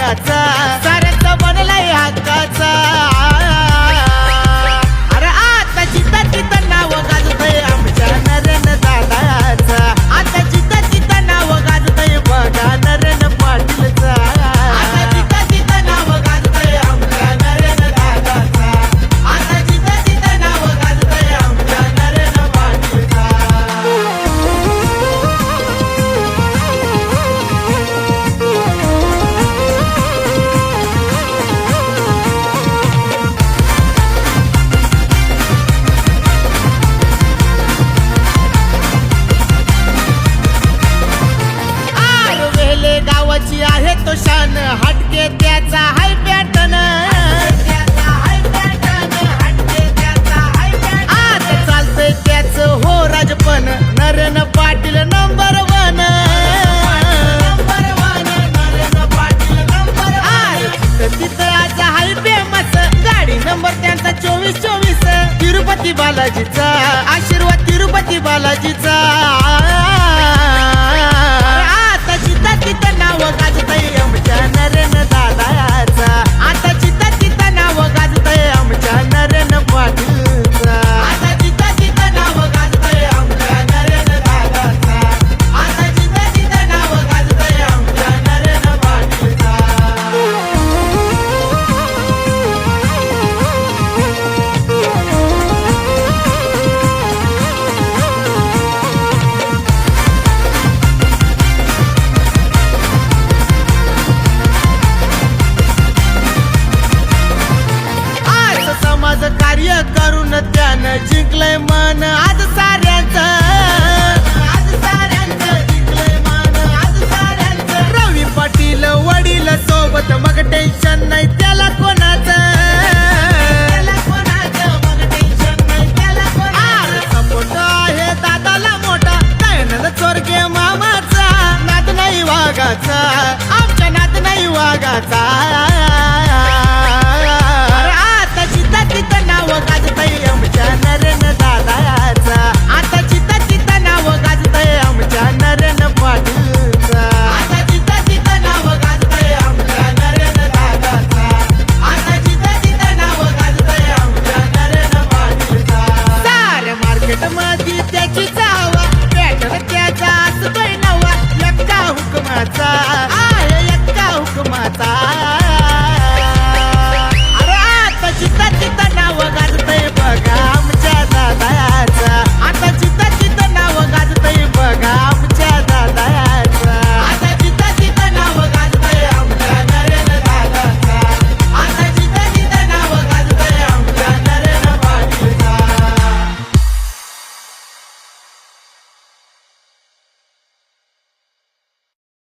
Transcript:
वाघाचा साऱ्याचा बनलाय हक्काचा अरे आता जिथं तिथं नाव गाजतय आमच्या नरेन दादाचा आता जिथं तिथं नाव गाजतय बघा नरेन पाटीलचा आता जिथं तिथं नाव गाजतय आमच्या नरेन दादाचा आता जिथं तिथं नाव गाजतय आमच्या नरेन पाटीलचा गावाची आहे तो शान हटके त्याचा हाय पॅटर्न आज चालतंय त्याच हो राजपण नरेन पाटील नंबर 1 तिथं आज हाय फेमस गाडी नंबर त्यांचा 2424 तिरुपती बालाजीचा आशीर्वाद तिरुपती बालाजीचा तिथं नाव गाजतय आमच्या नरेन दादाचा आता जिथं तिथं नाव गाजतय आमच्या नरेन पाटीलचा आता जिथं तिथं नाव गाजतय आमच्या नरेन दादाचा आता जिथं तिथं नाव गाजतय आमच्या नरेन पाटीलचा कार्य करून त्यानं जिंकलंय मन आज साऱ्यांचं जिंकलंय मन आज साऱ्यांचं रवी पाटील वडील सोबत मग टेन्शन नाही त्याला कोणाचं मग टेन्शन नाही त्याला कोणाचं सपोर्ट आहे दादाला मोठा दयानंद चोरगे मामाचा नाद नाही वाघाचा आमच्या नाद नाही वाघाचा